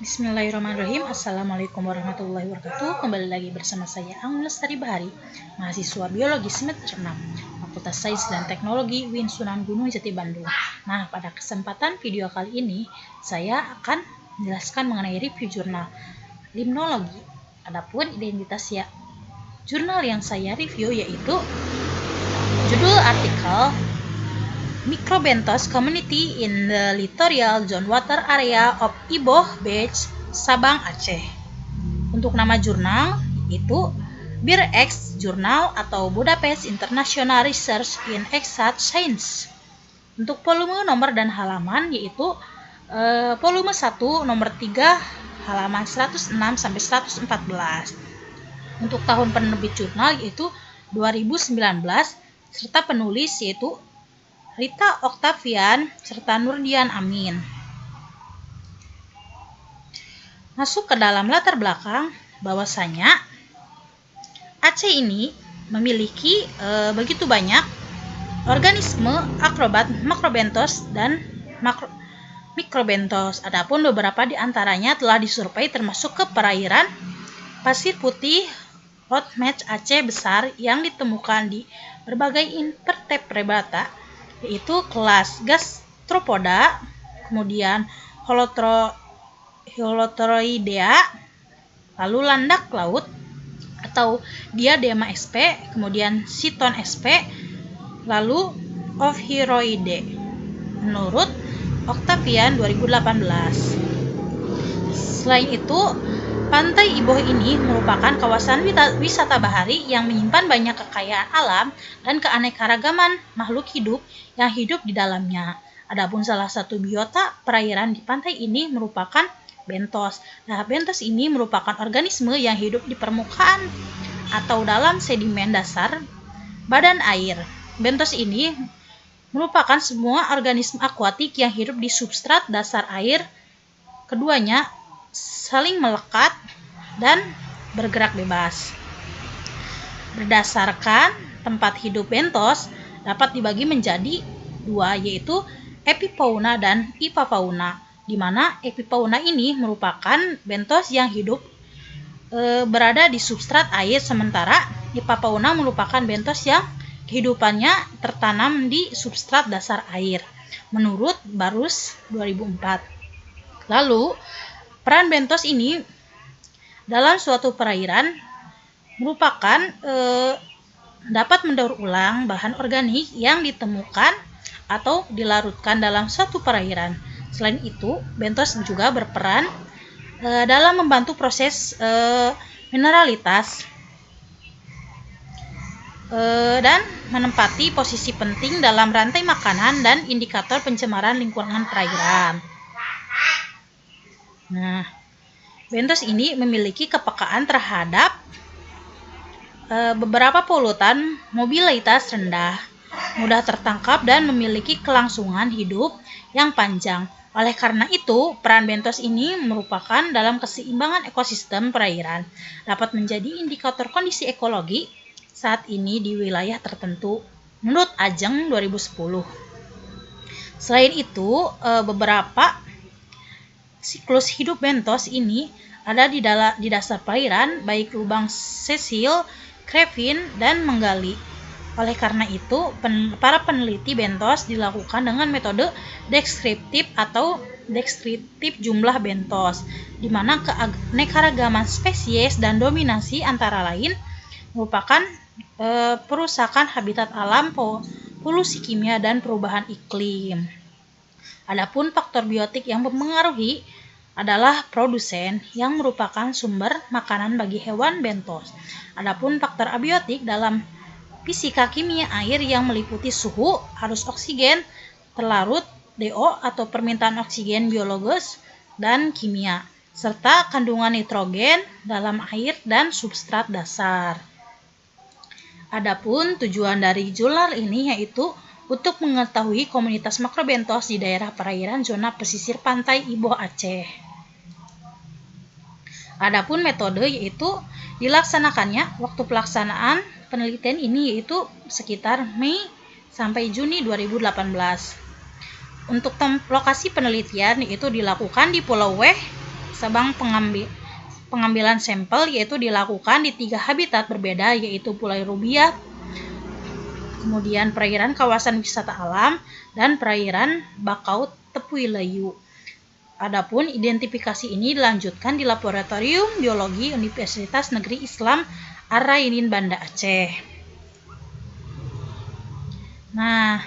Bismillahirrahmanirrahim. Assalamualaikum warahmatullahi wabarakatuh. Kembali lagi bersama saya Anggun Lestari Bahari, mahasiswa biologi semester 6 Fakultas Sains dan Teknologi UIN Sunan Gunung Jati Bandung. Nah, pada kesempatan video kali ini saya akan menjelaskan mengenai review jurnal limnologi. Adapun identitas jurnal yang saya review yaitu judul artikel Microbenthos Community in the Littoral Zone Water Area of Iboh Beach, Sabang, Aceh. Untuk nama jurnal itu BIREX Journal atau Budapest International Research in Exact Science. Untuk volume, nomor, dan halaman yaitu volume 1 nomor 3 halaman 106 sampai 114. Untuk tahun penerbit jurnal yaitu 2019 serta penulis yaitu Rita Octavian serta Nurdian Amin. Masuk ke dalam latar belakang bahwasanya Aceh ini memiliki begitu banyak organisme akrobat Macrobenthos dan Microbenthos. Adapun beberapa di antaranya telah disurvei termasuk ke perairan pasir putih Road Match Aceh besar yang ditemukan di berbagai invertebrata yaitu kelas Gastropoda, kemudian Holotroidea, lalu landak laut atau Diadema sp, kemudian Siton sp, lalu Ophiroide menurut Octavian 2018. Selain itu, Pantai Iboh ini merupakan kawasan wisata bahari yang menyimpan banyak kekayaan alam dan keanekaragaman makhluk hidup yang hidup di dalamnya. Adapun salah satu biota perairan di pantai ini merupakan benthos. Nah, benthos ini merupakan organisme yang hidup di permukaan atau dalam sedimen dasar badan air. Benthos ini merupakan semua organisme akuatik yang hidup di substrat dasar air. Keduanya saling melekat dan bergerak bebas. Berdasarkan tempat hidup benthos dapat dibagi menjadi dua, yaitu epifauna dan hipofauna, di mana epifauna ini merupakan benthos yang hidup berada di substrat air, sementara hipofauna merupakan benthos yang kehidupannya tertanam di substrat dasar air, menurut Barus 2004. Lalu, peran benthos ini dalam suatu perairan merupakan dapat mendaur ulang bahan organik yang ditemukan atau dilarutkan dalam suatu perairan. Selain itu, benthos juga berperan dalam membantu proses mineralitas dan menempati posisi penting dalam rantai makanan dan indikator pencemaran lingkungan perairan. Nah, benthos ini memiliki kepekaan terhadap beberapa polutan, mobilitas rendah, mudah tertangkap, dan memiliki kelangsungan hidup yang panjang. Oleh karena itu, peran benthos ini merupakan dalam keseimbangan ekosistem perairan, dapat menjadi indikator kondisi ekologi saat ini di wilayah tertentu, menurut Ajeng 2010. Selain itu, beberapa siklus hidup benthos ini ada di dasar perairan, baik lubang sesil, crevin, dan menggali. Oleh karena itu, para peneliti benthos dilakukan dengan metode deskriptif atau deskriptif jumlah benthos, di mana keanekaragaman spesies dan dominasi antara lain merupakan perusakan habitat alam, polusi kimia, dan perubahan iklim. Adapun faktor biotik yang mempengaruhi adalah produsen yang merupakan sumber makanan bagi hewan benthos. Adapun faktor abiotik dalam fisika kimia air yang meliputi suhu, arus oksigen, terlarut, DO atau permintaan oksigen biologis dan kimia, serta kandungan nitrogen dalam air dan substrat dasar. Adapun tujuan dari jurnal ini yaitu untuk mengetahui komunitas Macrobenthos di daerah perairan zona pesisir pantai Iboh Aceh. Adapun metode yaitu dilaksanakannya waktu pelaksanaan penelitian ini yaitu sekitar Mei sampai Juni 2018. Untuk lokasi penelitian yaitu dilakukan di Pulau Weh, Sabang pengambilan sampel yaitu dilakukan di 3 habitat berbeda, yaitu Pulau Rubiah, kemudian perairan kawasan wisata alam, dan perairan Bakau Tepui Layu. Adapun identifikasi ini dilanjutkan di Laboratorium Biologi Universitas Negeri Islam Ar-Rainin Banda Aceh. Nah,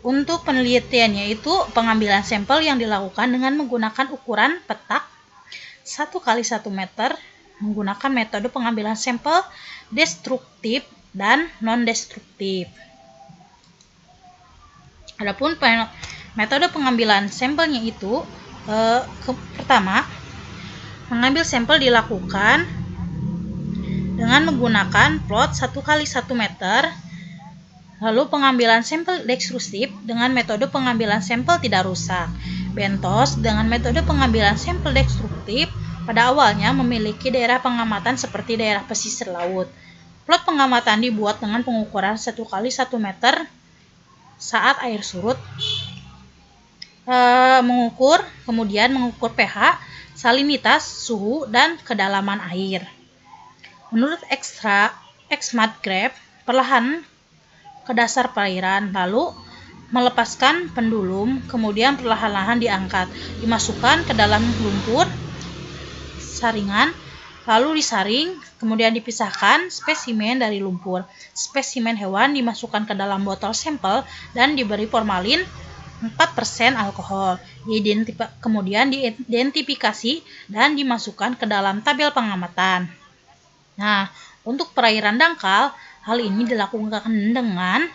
untuk penelitiannya itu pengambilan sampel yang dilakukan dengan menggunakan ukuran petak 1 x 1 meter menggunakan metode pengambilan sampel destruktif dan non-destruktif. Adapun metode pengambilan sampelnya itu pertama, mengambil sampel dilakukan dengan menggunakan plot 1 x 1 meter. Lalu pengambilan sampel destruktif dengan metode pengambilan sampel tidak rusak. Bentos dengan metode pengambilan sampel destruktif pada awalnya memiliki daerah pengamatan seperti daerah pesisir laut. Plot pengamatan dibuat dengan pengukuran 1 x 1 meter saat air surut. Kemudian mengukur pH, salinitas, suhu, dan kedalaman air. Menurut X-Mat-Grep, perlahan ke dasar perairan, lalu melepaskan pendulum, kemudian perlahan-lahan diangkat, dimasukkan ke dalam lumpur saringan, lalu disaring, kemudian dipisahkan spesimen dari lumpur. Spesimen hewan dimasukkan ke dalam botol sampel dan diberi formalin 4% alkohol. Kemudian diidentifikasi dan dimasukkan ke dalam tabel pengamatan. Nah, untuk perairan dangkal, hal ini dilakukan dengan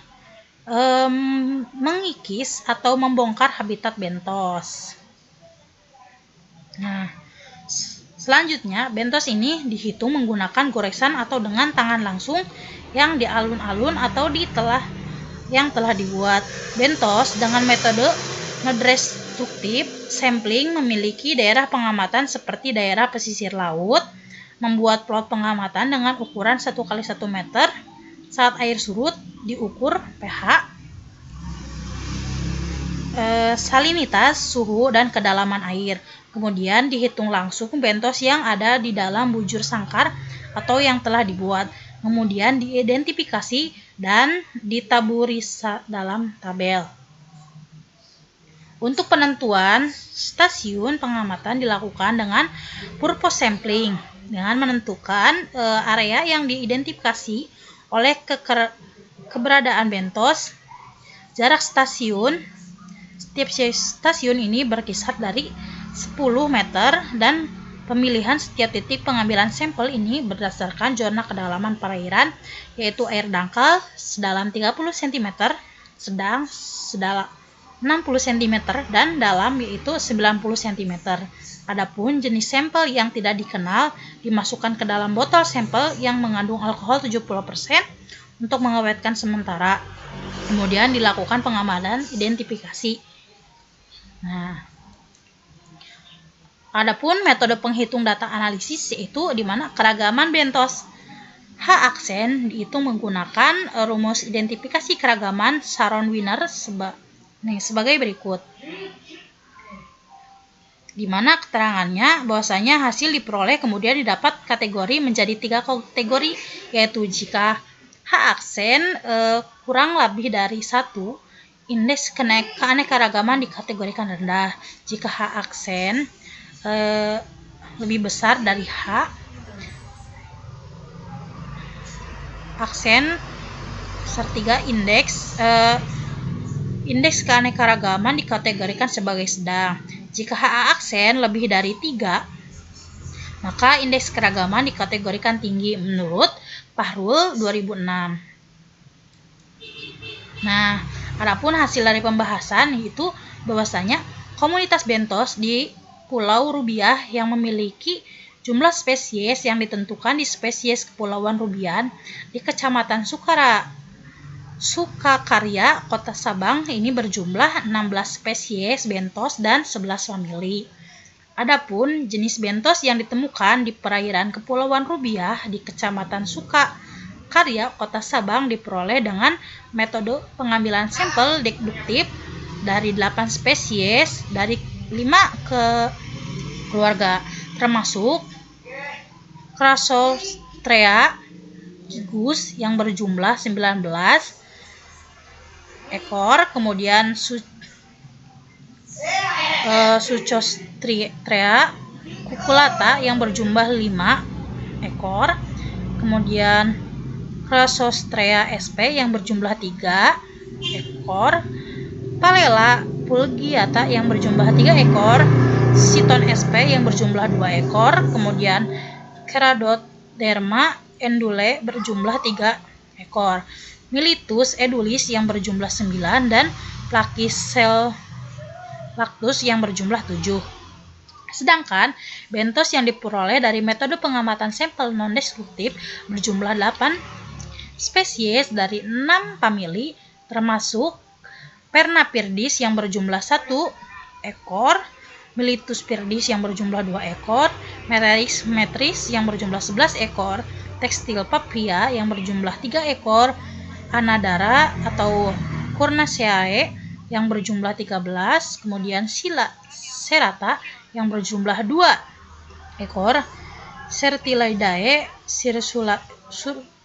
mengikis atau membongkar habitat bentos. Nah, selanjutnya bentos ini dihitung menggunakan goresan atau dengan tangan langsung yang di alun-alun atau yang telah dibuat. Bentos dengan metode non-destruktif sampling memiliki daerah pengamatan seperti daerah pesisir laut, membuat plot pengamatan dengan ukuran 1 x 1 meter. Saat air surut, diukur pH, salinitas, suhu, dan kedalaman air. Kemudian dihitung langsung bentos yang ada di dalam bujur sangkar atau yang telah dibuat. Kemudian diidentifikasi dan ditaburi dalam tabel. Untuk penentuan stasiun pengamatan dilakukan dengan purpose sampling, dengan menentukan area yang diidentifikasi oleh keberadaan bentos. Jarak stasiun, setiap stasiun ini berkisar dari 10 meter dan pemilihan setiap titik pengambilan sampel ini berdasarkan zona kedalaman perairan, yaitu air dangkal sedalam 30 cm, sedang sedalam 60 cm, dan dalam yaitu 90 cm. Adapun jenis sampel yang tidak dikenal dimasukkan ke dalam botol sampel yang mengandung alkohol 70% untuk mengawetkan sementara. Kemudian dilakukan pengamatan identifikasi. Nah, adapun metode penghitung data analisis yaitu di mana keragaman bentos H-aksen dihitung menggunakan rumus identifikasi keragaman Sharon-Wiener sebagai berikut. Di mana keterangannya bahwasanya hasil diperoleh kemudian didapat kategori menjadi 3 kategori, yaitu jika H-aksen kurang lebih dari 1, indeks keanekaragaman dikategorikan rendah. Jika H-aksen lebih besar dari H, aksen sertiga indeks keanekaragaman dikategorikan sebagai sedang. Jika HA aksen lebih dari 3, maka indeks keragaman dikategorikan tinggi menurut Pahrul 2006. Nah, adapun hasil dari pembahasan itu bahwasanya komunitas bentos di Pulau Rubiah yang memiliki jumlah spesies yang ditentukan di spesies Kepulauan Rubiah di Kecamatan Sukakarya, Kota Sabang ini berjumlah 16 spesies bentos dan 11 famili. Adapun jenis bentos yang ditemukan di perairan Kepulauan Rubiah di Kecamatan Sukakarya, Kota Sabang diperoleh dengan metode pengambilan sampel deduktif dari 8 spesies dari 5 ke keluarga, termasuk Chrysostrea gigus yang berjumlah 19 ekor, kemudian Suchostrea cucullata yang berjumlah 5 ekor, kemudian Chrysostrea sp yang berjumlah 3 ekor, Palela pulgiata yang berjumlah 3 ekor, Siton sp yang berjumlah 2 ekor, kemudian Keradoderma endule berjumlah 3 ekor, Miletus edulis yang berjumlah 9, dan Platyhelactus yang berjumlah 7. Sedangkan bentos yang diperoleh dari metode pengamatan sampel non-destruktif berjumlah 8 spesies dari 6 famili, termasuk Pernapirdis yang berjumlah 1 ekor, Miletus pirdis yang berjumlah 2 ekor, Merex metris yang berjumlah 11 ekor, Textile papria yang berjumlah 3 ekor, Anadara atau Curnaceae yang berjumlah 13, kemudian Serata yang berjumlah 2 ekor, Certilidae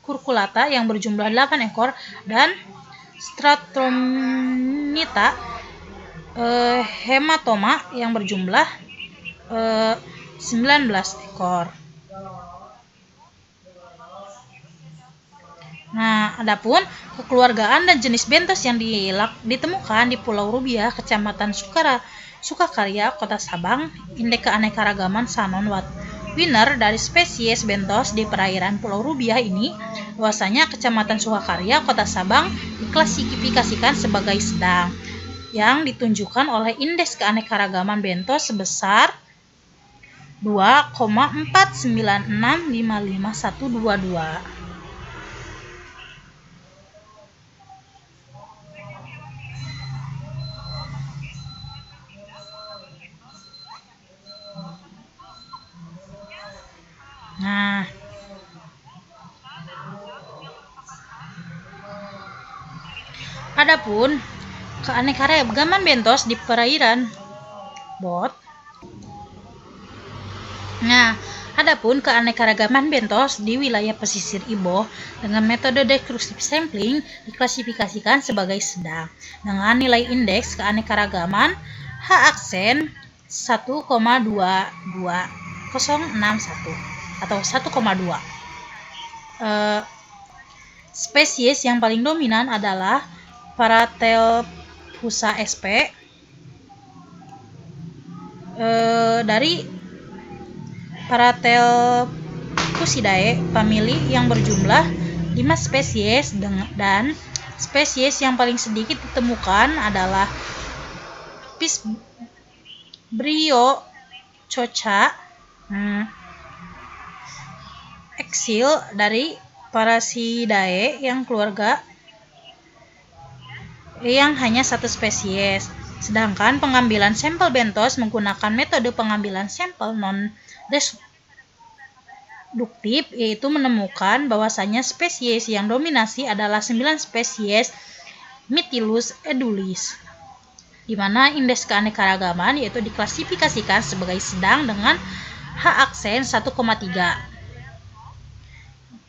curculata yang berjumlah 8 ekor, dan Stratonita hematoma yang berjumlah 19 ekor. Nah, adapun kekeluargaan dan jenis bentos yang ditemukan di Pulau Rubiah, Kecamatan Sukakarya, Kota Sabang, indeks keanekaragaman Sanon Winner dari spesies bentos di perairan Pulau Rubiah ini, bahwasanya Kecamatan Sukakarya, Kota Sabang diklasifikasikan sebagai sedang, yang ditunjukkan oleh indeks keanekaragaman bentos sebesar 2,496555122. Nah, adapun keanekaragaman bentos di perairan di wilayah pesisir Ibo dengan metode deskriptif sampling diklasifikasikan sebagai sedang dengan nilai indeks keanekaragaman H aksen 1,22061 atau 1,2. Spesies yang paling dominan adalah Paratelphusa sp dari Paratelphusidae famili yang berjumlah 5 spesies, dan spesies yang paling sedikit ditemukan adalah Pisbriococha eksil dari Parasidae yang keluarga yang hanya 1 spesies. Sedangkan pengambilan sampel bentos menggunakan metode pengambilan sampel non-deduktif, yaitu menemukan bahwasanya spesies yang dominasi adalah 9 spesies Mytilus edulis, di mana indeks keanekaragaman yaitu diklasifikasikan sebagai sedang dengan H aksen 1,3.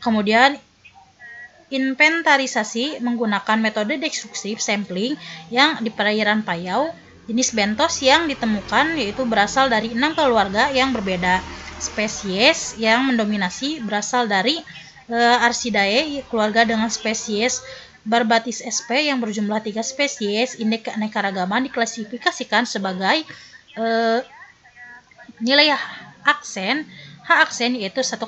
Kemudian inventarisasi menggunakan metode deskriptif sampling yang di perairan Payau, jenis bentos yang ditemukan yaitu berasal dari 6 keluarga yang berbeda. Spesies yang mendominasi berasal dari Arsidae, keluarga dengan spesies Barbatis sp yang berjumlah 3 spesies. Indeks keanekaragaman diklasifikasikan sebagai nilai H aksen yaitu 1,7.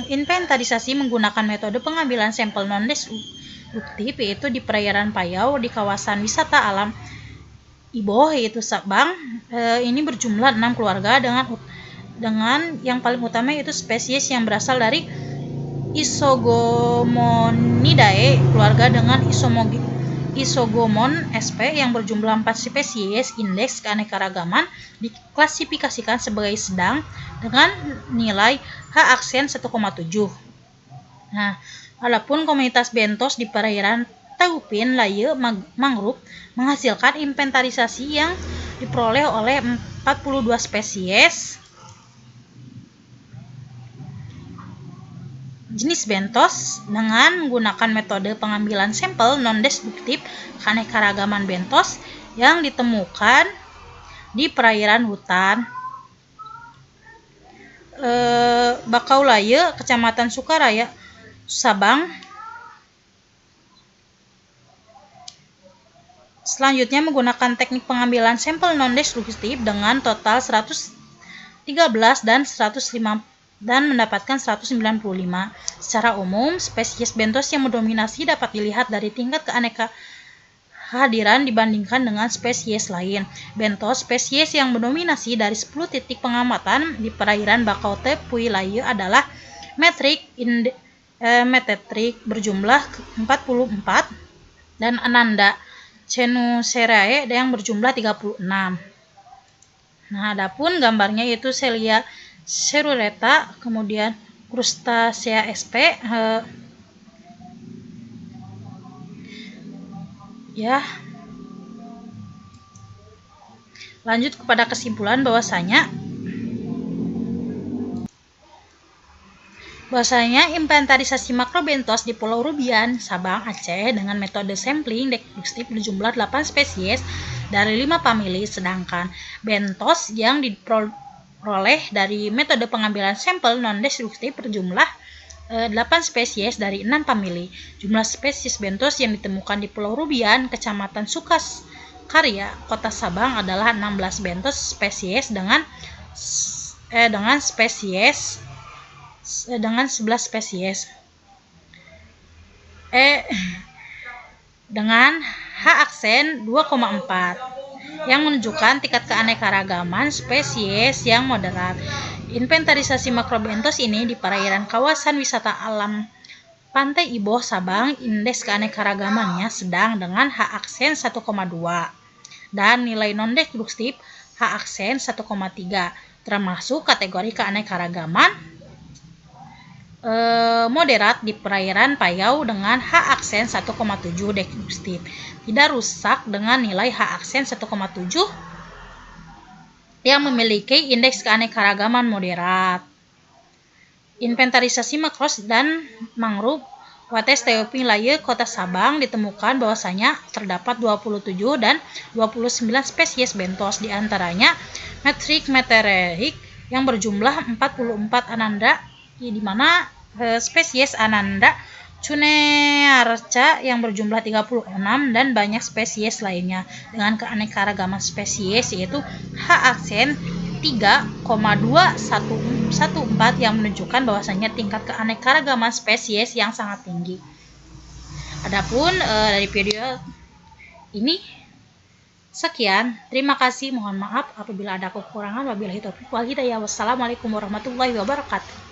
Inventarisasi menggunakan metode pengambilan sampel non-destruktif yaitu di perairan Payau di kawasan wisata alam Ibo yaitu Sabang, ini berjumlah 6 keluarga dengan yang paling utama yaitu spesies yang berasal dari Isogomonidae, keluarga dengan Isogomon sp yang berjumlah 4 spesies. Indeks keanekaragaman diklasifikasikan sebagai sedang dengan nilai H aksen 1,7. Nah, adapun komunitas bentos di perairan Taupin Laye mangrove menghasilkan inventarisasi yang diperoleh oleh 42 spesies jenis bentos dengan menggunakan metode pengambilan sampel non-destruktif keanekaragaman bentos yang ditemukan di perairan hutan Bakaulaye, Kecamatan Sukaraya, Sabang. Selanjutnya menggunakan teknik pengambilan sampel non-destruktif dengan total 113 dan 105 dan mendapatkan 195. Secara umum, spesies bentos yang mendominasi dapat dilihat dari tingkat keanekaragaman dibandingkan dengan spesies lain. Bentos spesies yang mendominasi dari 10 titik pengamatan di perairan Bakau-Tepuy-Laye adalah Metetrik berjumlah 44 dan Ananda Chenuserae yang berjumlah 36. Nah, adapun gambarnya yaitu Celia Ceruleta, kemudian Crustacea sp. Lanjut kepada kesimpulan bahwasanya inventarisasi makrobentos di Pulau Rubian, Sabang, Aceh dengan metode sampling destruktif berjumlah 8 spesies dari 5 famili, sedangkan bentos yang diperoleh dari metode pengambilan sampel non-destruktif berjumlah 8 spesies dari 6 famili. Jumlah spesies bentos yang ditemukan di Pulau Rubian, Kecamatan Sukakarya, Kota Sabang adalah 16 bentos spesies dengan 11 spesies dengan H aksen 2,4 yang menunjukkan tingkat keanekaragaman spesies yang moderat. Inventarisasi makrobentos ini di perairan kawasan wisata alam Pantai Iboh, Sabang, indeks keanekaragamannya sedang dengan H aksen 1,2 dan nilai non-destruktif H aksen 1,3, termasuk kategori keanekaragaman moderat di perairan Payau dengan H aksen 1,7 destruktif, tidak rusak dengan nilai H aksen 1,7 yang memiliki indeks keanekaragaman moderat. Inventarisasi makros dan mangrove Wates Taupin-Laye, Kota Sabang ditemukan bahwasanya terdapat 27 dan 29 spesies bentos, diantaranya Metetrik yang berjumlah 44 Ananda, di mana spesies Ananda Cunearca yang berjumlah 36 dan banyak spesies lainnya dengan keanekaragaman spesies yaitu H aksen 3,2114 yang menunjukkan bahwasanya tingkat keanekaragaman spesies yang sangat tinggi. Adapun dari video ini sekian, terima kasih, mohon maaf apabila ada kekurangan. Wabillahi taufiq wal hidayah. Wassalamualaikum warahmatullahi wabarakatuh.